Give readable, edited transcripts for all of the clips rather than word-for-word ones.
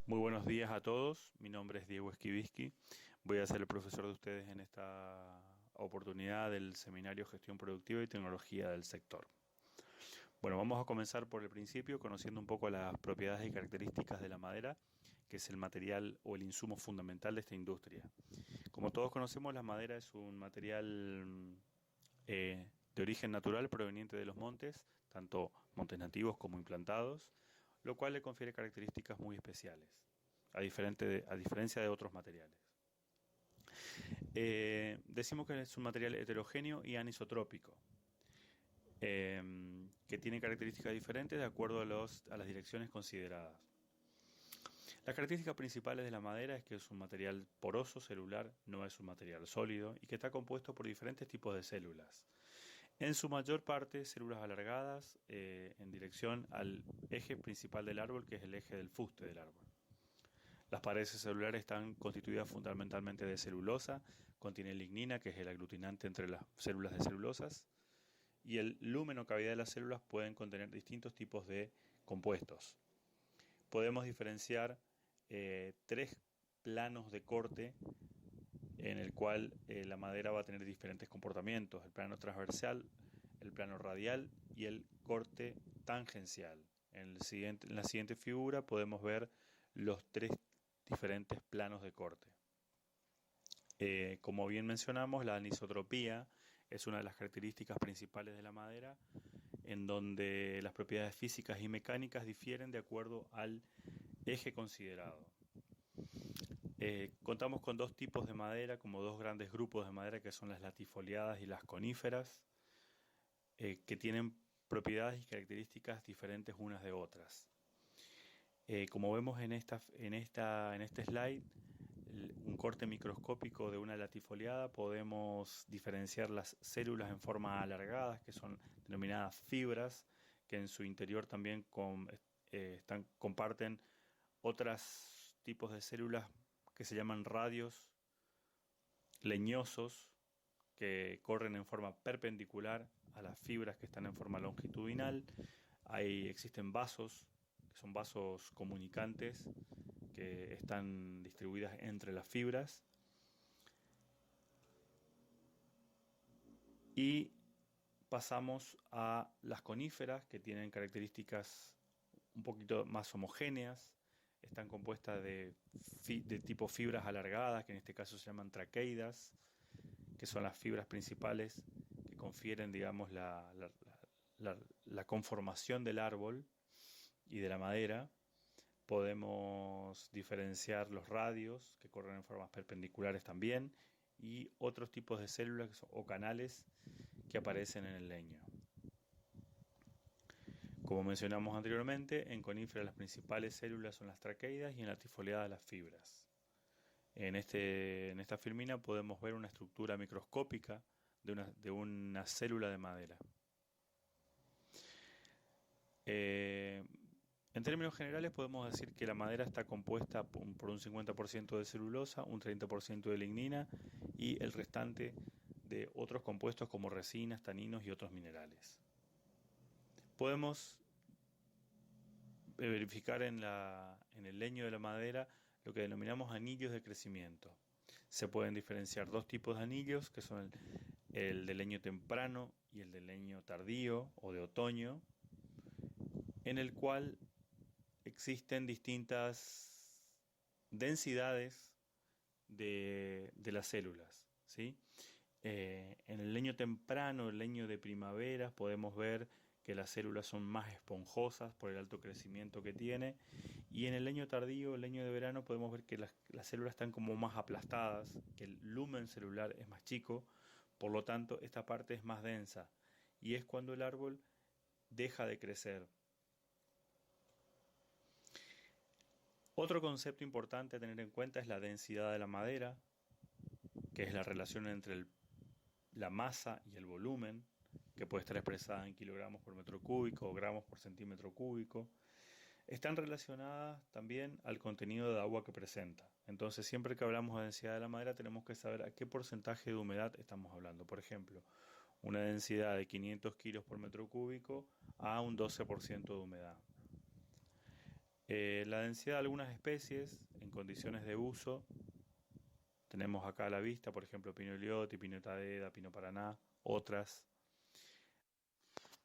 Muy buenos días a todos, mi nombre es Diego Esquivisky, voy a ser el profesor de ustedes en esta oportunidad del Seminario Gestión Productiva y Tecnología del Sector. Bueno, vamos a comenzar por el principio conociendo un poco las propiedades y características de la madera, que es el material o el insumo fundamental de esta industria. Como todos conocemos, la madera es un material de origen natural proveniente de los montes, tanto montes nativos como implantados, lo cual le confiere características muy especiales, a diferencia de otros materiales. Decimos que es un material heterogéneo y anisotrópico, que tiene características diferentes de acuerdo a las direcciones consideradas. Las características principales de la madera es que es un material poroso, celular, no es un material sólido y que está compuesto por diferentes tipos de células. En su mayor parte, células alargadas en dirección al eje principal del árbol, que es el eje del fuste del árbol. Las paredes celulares están constituidas fundamentalmente de celulosa, contienen lignina, que es el aglutinante entre las células de celulosas, y el lumen o cavidad de las células pueden contener distintos tipos de compuestos. Podemos diferenciar tres planos de corte en el cual la madera va a tener diferentes comportamientos: el plano transversal, el plano radial y el corte tangencial. En la siguiente figura podemos ver los tres diferentes planos de corte. Como bien mencionamos, la anisotropía es una de las características principales de la madera, en donde las propiedades físicas y mecánicas difieren de acuerdo al eje considerado. Contamos con dos tipos de madera, como dos grandes grupos de madera, que son las latifoliadas y las coníferas, que tienen propiedades y características diferentes unas de otras. Como vemos en este slide, un corte microscópico de una latifoliada, podemos diferenciar las células en forma alargadas, que son denominadas fibras, que en su interior también comparten otros tipos de células que se llaman radios leñosos, que corren en forma perpendicular a las fibras que están en forma longitudinal. Ahí existen vasos, que son vasos comunicantes, que están distribuidas entre las fibras. Y pasamos a las coníferas, que tienen características un poquito más homogéneas. Están compuestas de tipo fibras alargadas, que en este caso se llaman traqueidas, que son las fibras principales que confieren, digamos, la conformación del árbol y de la madera. Podemos diferenciar los radios, que corren en formas perpendiculares también, y otros tipos de células o canales que aparecen en el leño. Como mencionamos anteriormente, en coníferas las principales células son las traqueidas y en latifoliadas las fibras. En esta filmina podemos ver una estructura microscópica de una célula de madera. En términos generales podemos decir que la madera está compuesta por un 50% de celulosa, un 30% de lignina y el restante de otros compuestos como resinas, taninos y otros minerales. Podemos verificar en el leño de la madera lo que denominamos anillos de crecimiento. Se pueden diferenciar dos tipos de anillos, que son el de leño temprano y el de leño tardío o de otoño, en el cual existen distintas densidades de las células, ¿sí? En el leño temprano, el leño de primavera, podemos ver que las células son más esponjosas por el alto crecimiento que tiene, y en el leño tardío, el leño de verano, podemos ver que las células están como más aplastadas, que el lumen celular es más chico, por lo tanto esta parte es más densa, y es cuando el árbol deja de crecer. Otro concepto importante a tener en cuenta es la densidad de la madera, que es la relación entre la masa y el volumen, que puede estar expresada en kilogramos por metro cúbico o gramos por centímetro cúbico. Están relacionadas también al contenido de agua que presenta. Entonces, siempre que hablamos de densidad de la madera, tenemos que saber a qué porcentaje de humedad estamos hablando. Por ejemplo, una densidad de 500 kilos por metro cúbico a un 12% de humedad. La densidad de algunas especies en condiciones de uso, tenemos acá a la vista, por ejemplo, pino elioti, pino tadeda, pino paraná, otras.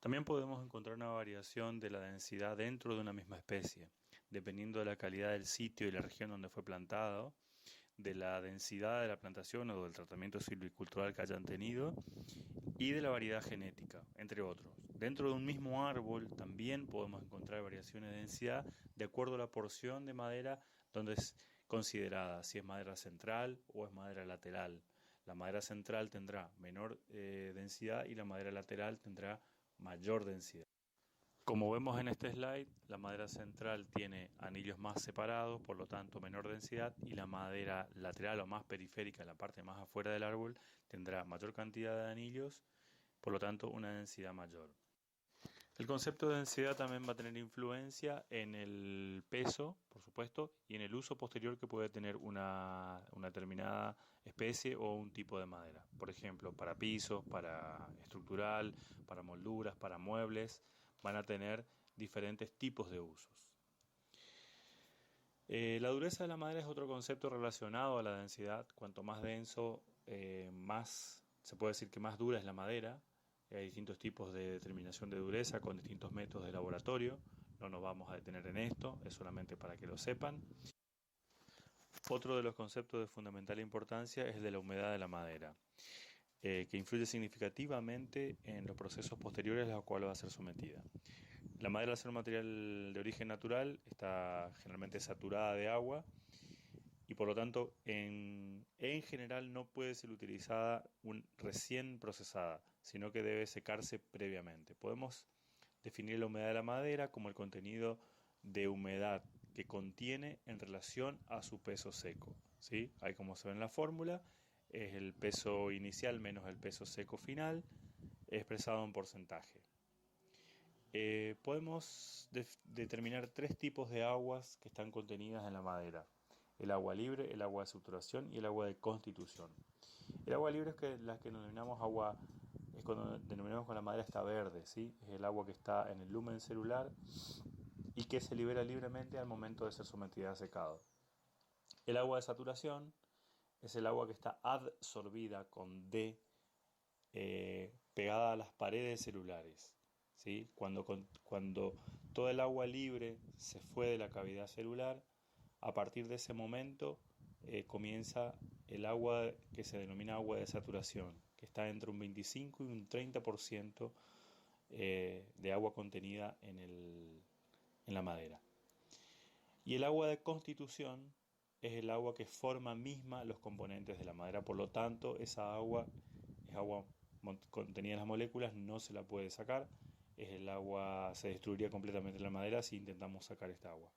También podemos encontrar una variación de la densidad dentro de una misma especie, dependiendo de la calidad del sitio y la región donde fue plantado, de la densidad de la plantación o del tratamiento silvicultural que hayan tenido y de la variedad genética, entre otros. Dentro de un mismo árbol también podemos encontrar variaciones de densidad de acuerdo a la porción de madera donde es considerada, si es madera central o es madera lateral. La madera central tendrá menor densidad y la madera lateral tendrá mayor densidad. Como vemos en este slide, la madera central tiene anillos más separados, por lo tanto menor densidad, y la madera lateral o más periférica, la parte más afuera del árbol, tendrá mayor cantidad de anillos, por lo tanto una densidad mayor. El concepto de densidad también va a tener influencia en el peso, por supuesto, y en el uso posterior que puede tener una determinada especie o un tipo de madera. Por ejemplo, para pisos, para estructural, para molduras, para muebles, van a tener diferentes tipos de usos. La dureza de la madera es otro concepto relacionado a la densidad. Cuanto más denso, más se puede decir que más dura es la madera. Hay distintos tipos de determinación de dureza con distintos métodos de laboratorio. No nos vamos a detener en esto, es solamente para que lo sepan. Otro de los conceptos de fundamental importancia es el de la humedad de la madera, que influye significativamente en los procesos posteriores a los cuales va a ser sometida. La madera, al ser un material de origen natural, está generalmente saturada de agua y por lo tanto en general no puede ser utilizada recién procesada, sino que debe secarse previamente. Podemos definir la humedad de la madera como el contenido de humedad que contiene en relación a su peso seco, ¿sí? Ahí, como se ve en la fórmula, es el peso inicial menos el peso seco final, expresado en porcentaje. Podemos determinar tres tipos de aguas que están contenidas en la madera: el agua libre, el agua de saturación y el agua de constitución. El agua libre es la que denominamos agua, es cuando denominamos cuando la madera está verde, ¿sí? Es el agua que está en el lumen celular y que se libera libremente al momento de ser sometida a secado. El agua de saturación es el agua que está adsorbida con D, pegada a las paredes celulares, ¿sí? Cuando toda el agua libre se fue de la cavidad celular, a partir de ese momento comienza el agua que se denomina agua de saturación, que está entre un 25 y un 30% de agua contenida en la madera. Y el agua de constitución es el agua que forma misma los componentes de la madera, por lo tanto esa agua es agua contenida en las moléculas, no se la puede sacar, es el agua, se destruiría completamente la madera si intentamos sacar esta agua.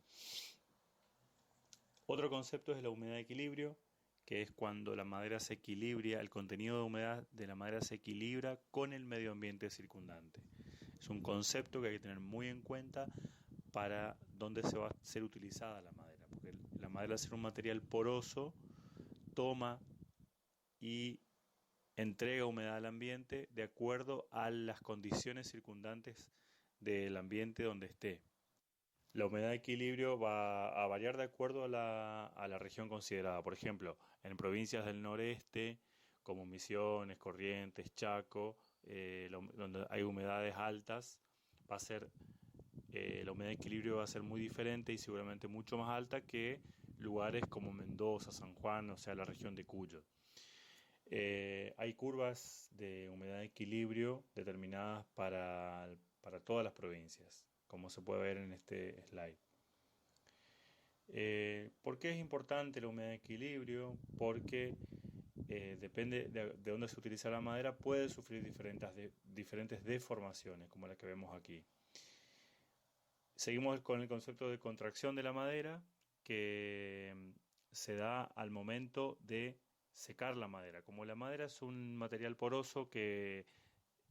Otro concepto es la humedad de equilibrio, que es cuando la madera se equilibra, el contenido de humedad de la madera se equilibra con el medio ambiente circundante. Es un concepto que hay que tener muy en cuenta para dónde se va a ser utilizada la madera, porque la madera, al ser un material poroso, toma y entrega humedad al ambiente de acuerdo a las condiciones circundantes del ambiente donde esté. La humedad de equilibrio va a variar de acuerdo a la región considerada. Por ejemplo, en provincias del noreste, como Misiones, Corrientes, Chaco, donde hay humedades altas, va a ser la humedad de equilibrio va a ser muy diferente y seguramente mucho más alta que lugares como Mendoza, San Juan, o sea, la región de Cuyo. Hay curvas de humedad de equilibrio determinadas para todas las provincias, como se puede ver en este slide. ¿Por qué es importante la humedad de equilibrio? Porque depende de dónde se utiliza la madera, puede sufrir diferentes deformaciones, como la que vemos aquí. Seguimos con el concepto de contracción de la madera, que se da al momento de secar la madera. Como la madera es un material poroso que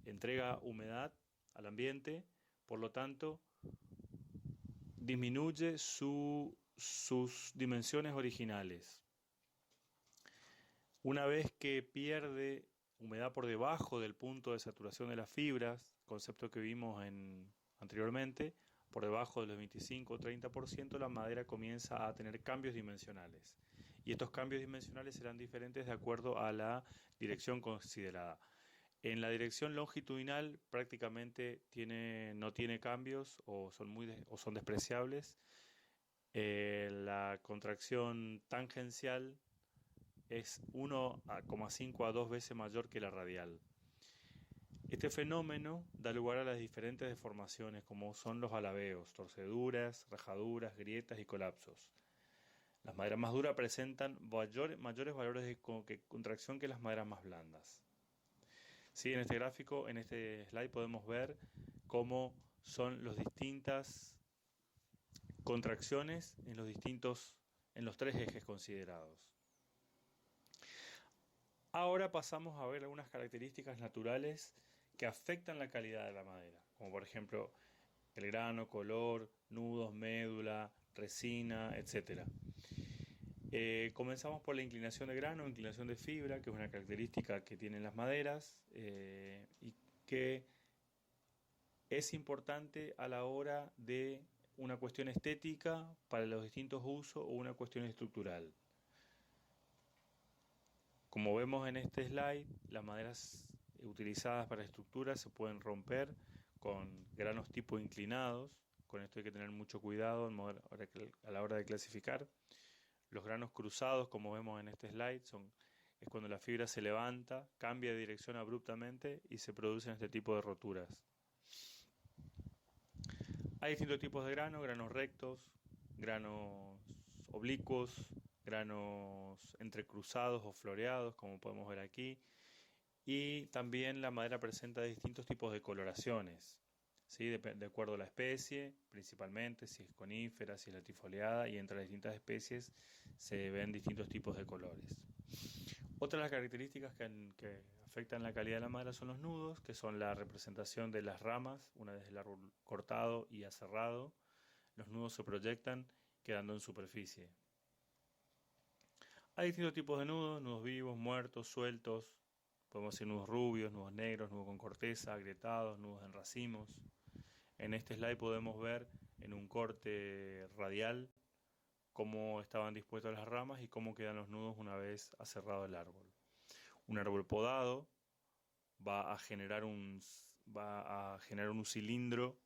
entrega humedad al ambiente, por lo tanto disminuye sus dimensiones originales. Una vez que pierde humedad por debajo del punto de saturación de las fibras, concepto que vimos anteriormente, por debajo de los 25 o 30%, la madera comienza a tener cambios dimensionales. Y estos cambios dimensionales serán diferentes de acuerdo a la dirección considerada. En la dirección longitudinal prácticamente no tiene cambios o son despreciables. La contracción tangencial es 1,5 a 2 veces mayor que la radial. Este fenómeno da lugar a las diferentes deformaciones, como son los alabeos, torceduras, rajaduras, grietas y colapsos. Las maderas más duras presentan mayores valores de contracción que las maderas más blandas. Sí, en este gráfico, en este slide podemos ver cómo son las distintas contracciones en los tres ejes considerados. Ahora pasamos a ver algunas características naturales que afectan la calidad de la madera, como por ejemplo el grano, color, nudos, médula, resina, etc. Comenzamos por la inclinación de grano, inclinación de fibra, que es una característica que tienen las maderas y que es importante a la hora de una cuestión estética para los distintos usos o una cuestión estructural. Como vemos en este slide, las maderas utilizadas para estructuras se pueden romper con granos tipo inclinados. Con esto hay que tener mucho cuidado a la hora de clasificar. Los granos cruzados, como vemos en este slide, es cuando la fibra se levanta, cambia de dirección abruptamente y se producen este tipo de roturas. Hay distintos tipos de granos rectos, granos oblicuos, granos entrecruzados o floreados, como podemos ver aquí. Y también la madera presenta distintos tipos de coloraciones, ¿sí? De acuerdo a la especie, principalmente, si es conífera, si es latifoliada, y entre las distintas especies se ven distintos tipos de colores. Otras de las características que afectan la calidad de la madera son los nudos, que son la representación de las ramas, una vez el árbol cortado y aserrado. Los nudos se proyectan quedando en superficie. Hay distintos tipos de nudos, nudos vivos, muertos, sueltos. Podemos decir nudos rubios, nudos negros, nudos con corteza, agrietados, nudos en racimos. En este slide podemos ver en un corte radial cómo estaban dispuestas las ramas y cómo quedan los nudos una vez aserrado el árbol. Un árbol podado va a generar un cilindro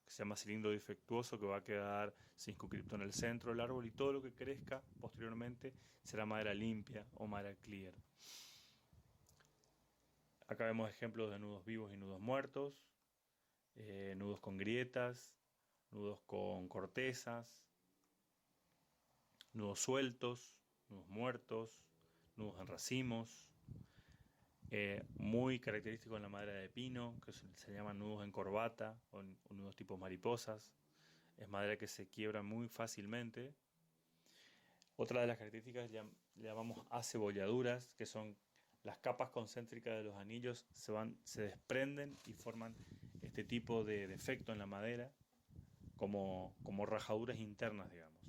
que se llama cilindro defectuoso, que va a quedar circunscripto en el centro del árbol, y todo lo que crezca posteriormente será madera limpia o madera clear. Acá vemos ejemplos de nudos vivos y nudos muertos, nudos con grietas, nudos con cortezas, nudos sueltos, nudos muertos, nudos en racimos. Muy característico en la madera de pino, que se llaman nudos en corbata o nudos tipo mariposas. Es madera que se quiebra muy fácilmente. Otra de las características le llamamos acebolladuras, que son las capas concéntricas de los anillos se desprenden y forman este tipo de defecto en la madera, como rajaduras internas, digamos.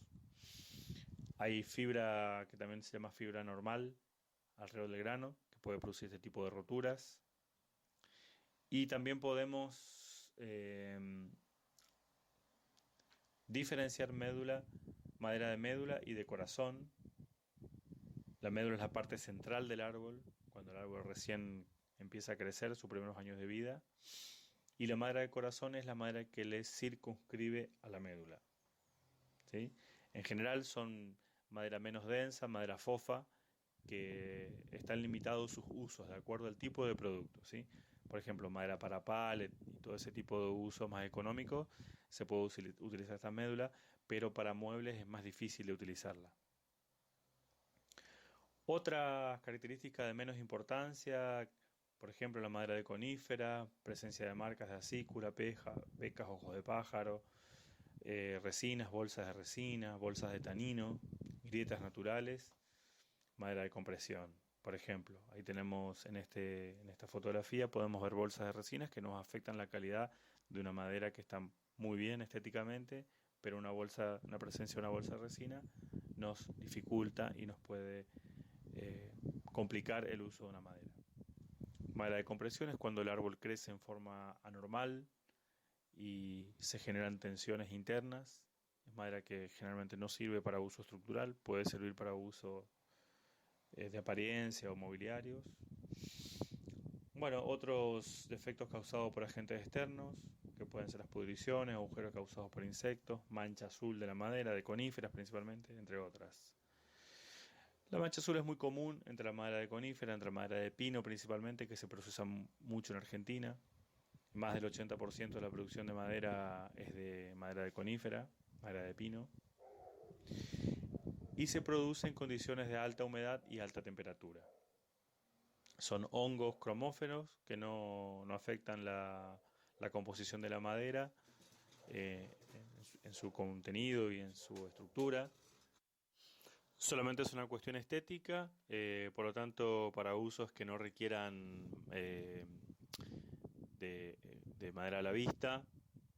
Hay fibra que también se llama fibra normal alrededor del grano, que puede producir este tipo de roturas. Y también podemos diferenciar madera de médula y de corazón. La médula es la parte central del árbol, cuando el árbol recién empieza a crecer, sus primeros años de vida. Y la madera de corazón es la madera que le circunscribe a la médula, ¿sí? En general son madera menos densa, madera fofa, que están limitados sus usos de acuerdo al tipo de producto, ¿sí? Por ejemplo, madera para pallet y todo ese tipo de usos más económicos, se puede utilizar esta médula, pero para muebles es más difícil de utilizarla. Otras características de menos importancia, por ejemplo, la madera de conífera, presencia de marcas de acícula, pecas, ojos de pájaro, resinas, bolsas de resina, bolsas de tanino, grietas naturales, madera de compresión. Por ejemplo, ahí tenemos en esta fotografía podemos ver bolsas de resinas que nos afectan la calidad de una madera que está muy bien estéticamente, pero una presencia de una bolsa de resina nos dificulta y nos puede complicar el uso de una madera. Madera de compresión es cuando el árbol crece en forma anormal y se generan tensiones internas. Es madera que generalmente no sirve para uso estructural, puede servir para uso de apariencia o mobiliarios. Bueno, otros defectos causados por agentes externos, que pueden ser las pudriciones, agujeros causados por insectos, mancha azul de la madera, de coníferas principalmente, entre otras. La mancha azul es muy común entre la madera de conífera, entre la madera de pino principalmente, que se procesa mucho en Argentina. Más del 80% de la producción de madera es de madera de conífera, madera de pino. Y se produce en condiciones de alta humedad y alta temperatura. Son hongos cromóferos que no afectan la composición de la madera en su contenido y en su estructura. Solamente es una cuestión estética, por lo tanto, para usos que no requieran de madera a la vista,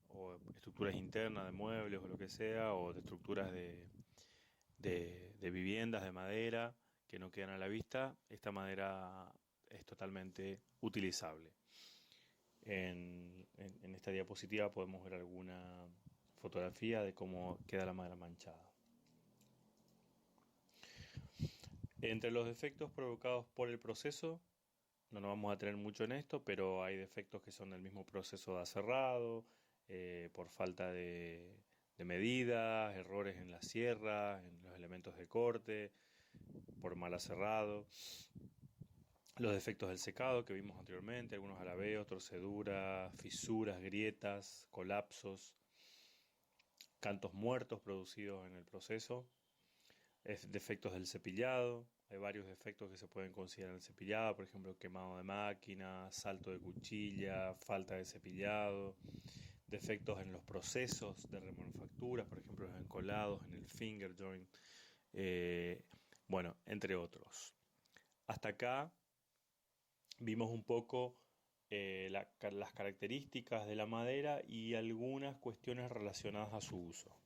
o estructuras internas de muebles o lo que sea, o de estructuras de viviendas de madera que no quedan a la vista, esta madera es totalmente utilizable. En esta diapositiva podemos ver alguna fotografía de cómo queda la madera manchada. Entre los defectos provocados por el proceso, no nos vamos a tener mucho en esto, pero hay defectos que son del mismo proceso de aserrado, por falta de medidas, errores en la sierra, en los elementos de corte, por mal aserrado. Los defectos del secado que vimos anteriormente, algunos alabeos, torceduras, fisuras, grietas, colapsos, cantos muertos producidos en el proceso, defectos del cepillado. Hay varios defectos que se pueden considerar en el cepillado, por ejemplo, quemado de máquina, salto de cuchilla, falta de cepillado, defectos en los procesos de remanufacturas, por ejemplo, los encolados en el finger joint, bueno, entre otros. Hasta acá vimos un poco las características de la madera y algunas cuestiones relacionadas a su uso.